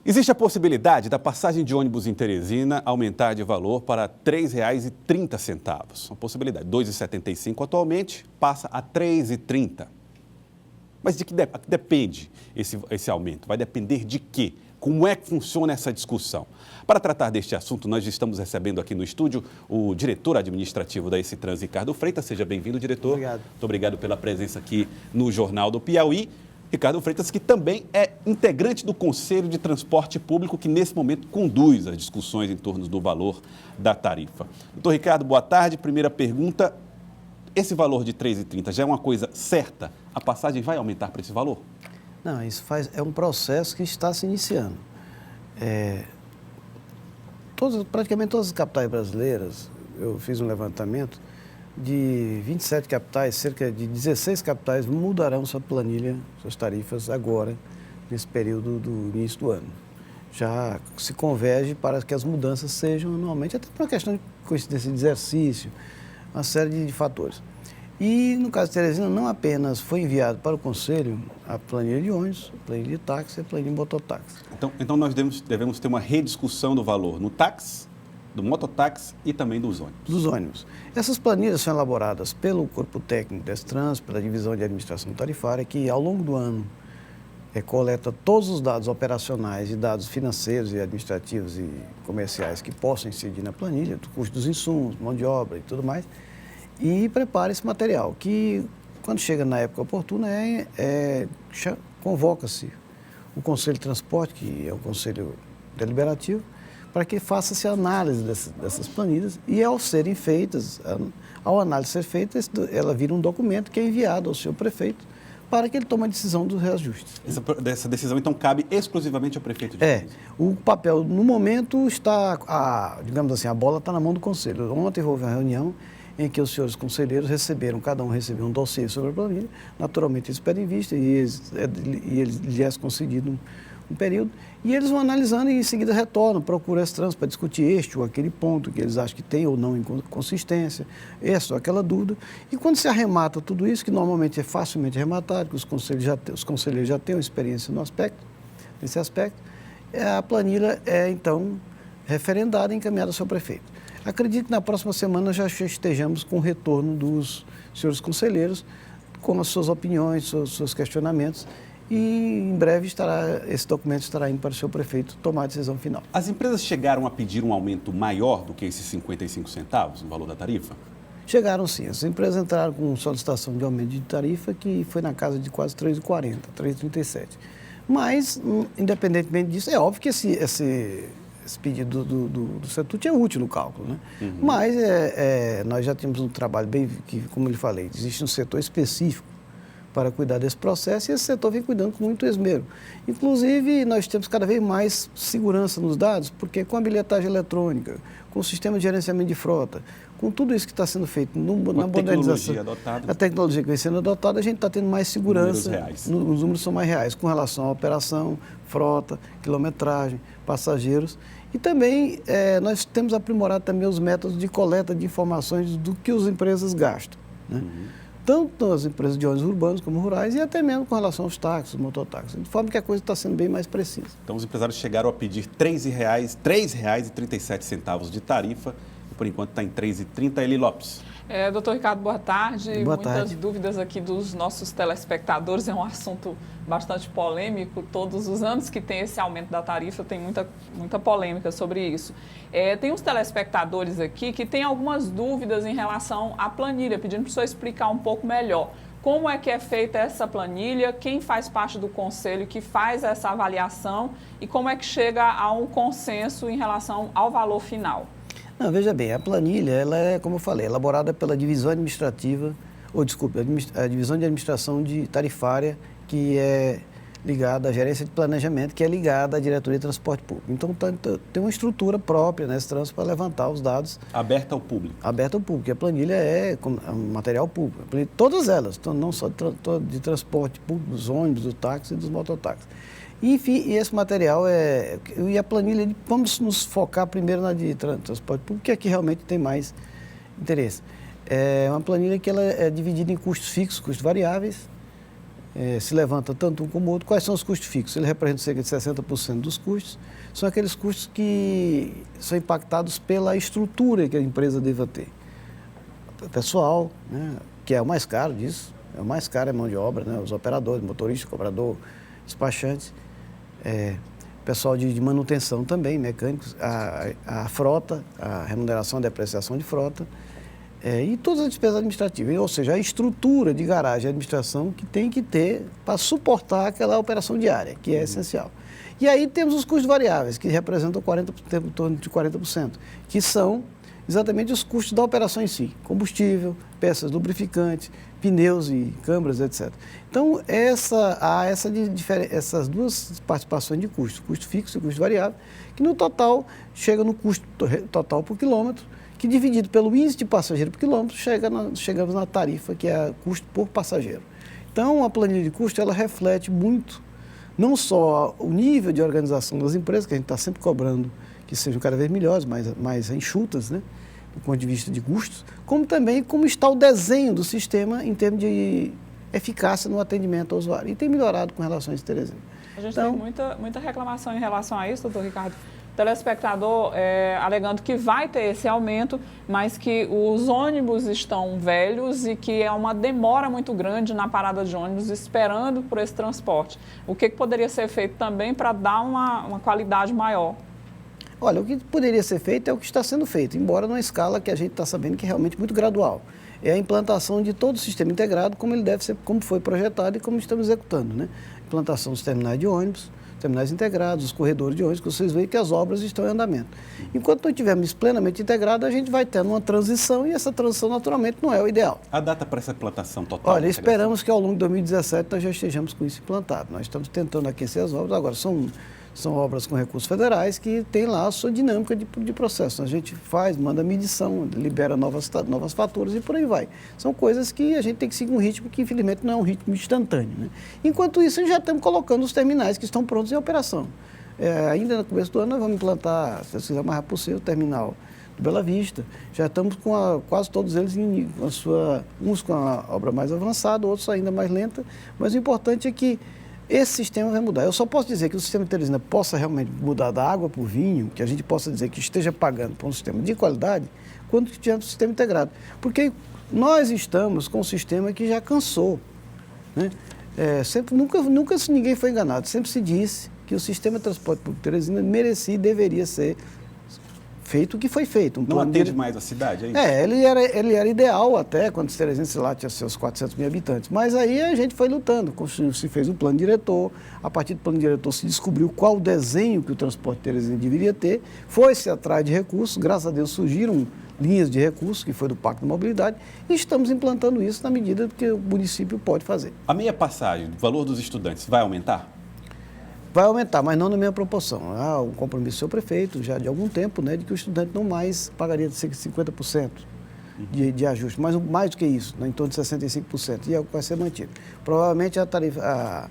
Existe a possibilidade da passagem de ônibus em Teresina aumentar de valor para R$ 3,30. Uma possibilidade. R$ 2,75 atualmente passa a R$ 3,30. Mas de que depende esse aumento? Vai depender de quê? Como é que funciona essa discussão? Para tratar deste assunto, nós estamos recebendo aqui no estúdio o diretor administrativo da Esse-Trans, Ricardo Freitas. Seja bem-vindo, diretor. Obrigado. Muito obrigado pela presença aqui no Jornal do Piauí. Ricardo Freitas, que também é integrante do Conselho de Transporte Público, que nesse momento conduz as discussões em torno do valor da tarifa. Doutor Ricardo, boa tarde. Primeira pergunta, esse valor de R$ 3,30 já é uma coisa certa? A passagem vai aumentar para esse valor? Não, é um processo que está se iniciando. Praticamente todas as capitais brasileiras, eu fiz um levantamento, de 27 capitais, cerca de 16 capitais mudarão sua planilha, suas tarifas agora, nesse período do início do ano. Já se converge para que as mudanças sejam anualmente, até por uma questão de coincidência de exercício, uma série de fatores. E, no caso de Teresina, não apenas foi enviado para o Conselho a planilha de ônibus, a planilha de táxi e a planilha de mototáxi. Então nós devemos ter uma rediscussão do valor no táxi, do mototáxi e também dos ônibus. Dos ônibus. Essas planilhas são elaboradas pelo Corpo Técnico da Esse-Trans, pela Divisão de Administração Tarifária, que ao longo do ano coleta todos os dados operacionais e dados financeiros e administrativos e comerciais que possam incidir na planilha, do custo dos insumos, mão de obra e tudo mais, e prepara esse material, que quando chega na época oportuna, convoca-se o Conselho de Transporte, que é o Conselho Deliberativo, para que faça-se a análise dessas planilhas e, ao serem feitas, ao análise ser feita, ela vira um documento que é enviado ao seu prefeito para que ele tome a decisão dos reajustes. Essa decisão, então, cabe exclusivamente ao prefeito de Teresina? O papel, no momento, digamos assim, a bola está na mão do Conselho. Ontem houve uma reunião em que os senhores conselheiros cada um recebeu um dossiê sobre a planilha, naturalmente eles pedem vista e lhes é concedido um período, e eles vão analisando e em seguida retornam, procuram esse trânsito para discutir este ou aquele ponto que eles acham que tem ou não inconsistência, essa ou aquela dúvida. E quando se arremata tudo isso, que normalmente é facilmente arrematado, que os conselheiros já têm uma experiência nesse aspecto, a planilha é então referendada e encaminhada ao seu prefeito. Acredito que na próxima semana já estejamos com o retorno dos senhores conselheiros, com as suas opiniões, seus questionamentos, e em breve esse documento estará indo para o seu prefeito tomar a decisão final. As empresas chegaram a pedir um aumento maior do que esses 55 centavos no valor da tarifa? Chegaram sim. As empresas entraram com solicitação de aumento de tarifa que foi na casa de quase R$ 3,40, R$ 3,37. Mas, independentemente disso, é óbvio que esse pedido do Setuc é útil no cálculo, né? Uhum. Mas nós já temos um trabalho como eu lhe falei, existe um setor específico para cuidar desse processo, e esse setor vem cuidando com muito esmero. Inclusive, nós temos cada vez mais segurança nos dados, porque com a bilhetagem eletrônica, com o sistema de gerenciamento de frota, com tudo isso que está sendo feito na modernização, a tecnologia que vem sendo adotada, a gente está tendo mais segurança. Os números são mais reais com relação à operação, frota, quilometragem, passageiros. E também nós temos aprimorado também os métodos de coleta de informações do que as empresas gastam, né? Uhum. Tanto as empresas de ônibus urbanos como rurais e até mesmo com relação aos táxis, mototáxis, de forma que a coisa está sendo bem mais precisa. Então, os empresários chegaram a pedir R$ 3,37 de tarifa e, por enquanto, está em R$ 3,30. Eli Lopes. Doutor Ricardo, boa tarde. Boa tarde. Muitas dúvidas aqui dos nossos telespectadores. É um assunto bastante polêmico. Todos os anos que tem esse aumento da tarifa, tem muita polêmica sobre isso. Tem uns telespectadores aqui que têm algumas dúvidas em relação à planilha, pedindo para o senhor explicar um pouco melhor. Como é que é feita essa planilha, quem faz parte do conselho que faz essa avaliação e como é que chega a um consenso em relação ao valor final? Não, veja bem, a planilha, ela é, como eu falei, elaborada pela Divisão Administrativa, a Divisão de Administração Tarifária, que é ligada à Gerência de Planejamento, que é ligada à Diretoria de Transporte Público. Então, tem uma estrutura própria nesse trânsito para levantar os dados. Aberta ao público. Aberta ao público. E a planilha é um material público. Todas elas, não só de transporte público, dos ônibus, do táxi e dos mototáxis. Enfim, esse material e a planilha, vamos nos focar primeiro na de transporte público, que é que realmente tem mais interesse. É uma planilha que ela é dividida em custos fixos, custos variáveis, se levanta tanto um como o outro. Quais são os custos fixos? Ele representa cerca de 60% dos custos. São aqueles custos que são impactados pela estrutura que a empresa deva ter. O pessoal, né, que é o mais caro disso, é o mais caro é a mão de obra, né, os operadores, motorista, cobrador, despachantes, pessoal de manutenção também, mecânicos, a frota, a remuneração, a depreciação de frota, e todas as despesas administrativas, ou seja, a estrutura de garagem e administração que tem que ter para suportar aquela operação diária, que é essencial. E aí temos os custos variáveis, que representam 40%, em torno de 40%, que são exatamente os custos da operação em si, combustível, peças lubrificantes, pneus e câmaras, etc. Então, há essas duas participações de custo fixo e custo variável, que no total chega no custo total por quilômetro, que dividido pelo índice de passageiro por quilômetro, chegamos na tarifa, que é custo por passageiro. Então, a planilha de custo, ela reflete muito, não só o nível de organização das empresas, que a gente está sempre cobrando que sejam cada vez melhores, mais enxutas, né, do ponto de vista de custos, como também como está o desenho do sistema em termos de eficácia no atendimento ao usuário. E tem melhorado com relação a isso, Terezinha. A gente tem muita reclamação em relação a isso, doutor Ricardo. Telespectador alegando que vai ter esse aumento, mas que os ônibus estão velhos e que é uma demora muito grande na parada de ônibus esperando por esse transporte. O que poderia ser feito também para dar uma qualidade maior? Olha, o que poderia ser feito é o que está sendo feito, embora numa escala que a gente está sabendo que é realmente muito gradual. É a implantação de todo o sistema integrado, como ele deve ser, como foi projetado e como estamos executando, né? Implantação dos terminais de ônibus, terminais integrados, os corredores de ônibus, que vocês veem que as obras estão em andamento. Enquanto não tivermos isso plenamente integrado, a gente vai tendo uma transição e essa transição naturalmente não é o ideal. A data para essa implantação total? Olha, esperamos que ao longo de 2017 nós já estejamos com isso implantado. Nós estamos tentando aquecer as obras, agora são obras com recursos federais que tem lá a sua dinâmica de processo. A gente manda medição, libera novas faturas e por aí vai. São coisas que a gente tem que seguir um ritmo que, infelizmente, não é um ritmo instantâneo, né? Enquanto isso, já estamos colocando os terminais que estão prontos em operação. Ainda no começo do ano, nós vamos implantar, se Deus quiser, mais rápido possível, o terminal do Bela Vista. Já estamos com quase todos eles, uns com a obra mais avançada, outros ainda mais lenta, mas o importante é que esse sistema vai mudar. Eu só posso dizer que o sistema de Teresina possa realmente mudar da água para o vinho, que a gente possa dizer que esteja pagando por um sistema de qualidade, quando tivermos um sistema integrado. Porque nós estamos com um sistema que já cansou, né? Nunca ninguém foi enganado. Sempre se disse que o sistema de transporte público de Teresina merecia e deveria ser feito o que foi feito. Não atende mais a cidade, é isso? Ele era ideal até quando Teresina lá tinha seus 400 mil habitantes. Mas aí a gente foi lutando, se fez um plano diretor, a partir do plano diretor se descobriu qual o desenho que o transporte de Teresina deveria ter, foi-se atrás de recursos, graças a Deus surgiram linhas de recursos, que foi do Pacto de Mobilidade, e estamos implantando isso na medida que o município pode fazer. A meia passagem, o valor dos estudantes, vai aumentar? Vai aumentar, mas não na mesma proporção. Há um compromisso do seu prefeito, já de algum tempo, né, de que o estudante não mais pagaria 50% de ajuste, mas mais do que isso, né, em torno de 65%, e é o que vai ser mantido. Provavelmente a tarifa,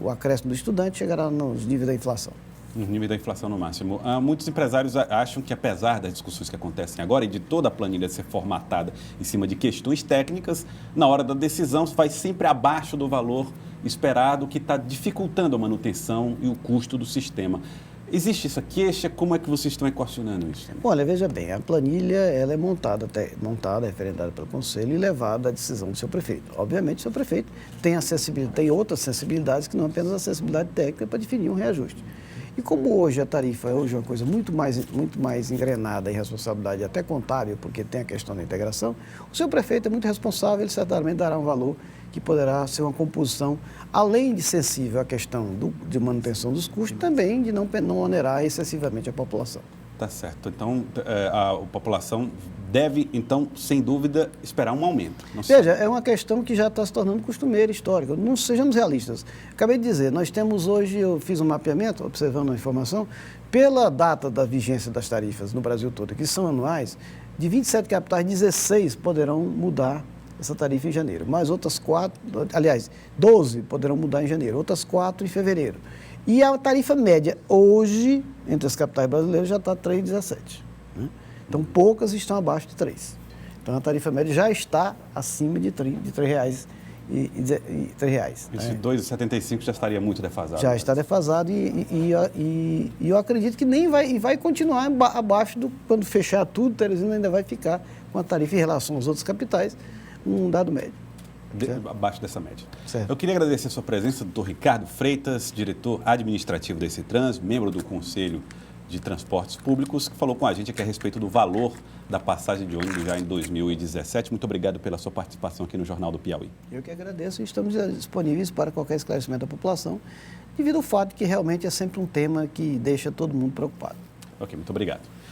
o acréscimo do estudante chegará nos níveis da inflação. No nível da inflação no máximo. Muitos empresários acham que, apesar das discussões que acontecem agora e de toda a planilha ser formatada em cima de questões técnicas, na hora da decisão vai sempre abaixo do valor esperado, que está dificultando a manutenção e o custo do sistema. Existe essa queixa? Como é que vocês estão equacionando isso? Olha, veja bem, a planilha ela é montada, referendada pelo Conselho e levada à decisão do seu prefeito. Obviamente, o seu prefeito tem outras sensibilidades que não apenas a sensibilidade técnica para definir um reajuste. E como hoje a tarifa é uma coisa muito mais engrenada em responsabilidade até contábil, porque tem a questão da integração, o seu prefeito é muito responsável, ele certamente dará um valor que poderá ser uma composição, além de sensível à questão de manutenção dos custos, também de não onerar excessivamente a população. Tá certo. Então, a população deve, então, sem dúvida, esperar um aumento. Veja, é uma questão que já está se tornando costumeira, histórica. Não sejamos realistas. Acabei de dizer, nós temos hoje, eu fiz um mapeamento, observando a informação, pela data da vigência das tarifas no Brasil todo, que são anuais, de 27 capitais, 16 poderão mudar essa tarifa em janeiro. Mais outras 12 poderão mudar em janeiro, outras 4 em fevereiro. E a tarifa média hoje, entre as capitais brasileiras, já está 3,17. Né? Então, poucas estão abaixo de 3. Então, a tarifa média já está acima de R$ 3,00 R$3. Esse Né? 2,75 já estaria muito defasado. Já está defasado e eu acredito que nem vai continuar abaixo quando fechar tudo, Teresina ainda vai ficar com a tarifa em relação aos outros capitais, um dado médio. Abaixo dessa média. Certo. Eu queria agradecer a sua presença, doutor Ricardo Freitas, diretor administrativo da Ecitrans, membro do Conselho de Transportes Públicos, que falou com a gente aqui a respeito do valor da passagem de ônibus já em 2017. Muito obrigado pela sua participação aqui no Jornal do Piauí. Eu que agradeço e estamos disponíveis para qualquer esclarecimento da população, devido ao fato que realmente é sempre um tema que deixa todo mundo preocupado. Ok, muito obrigado.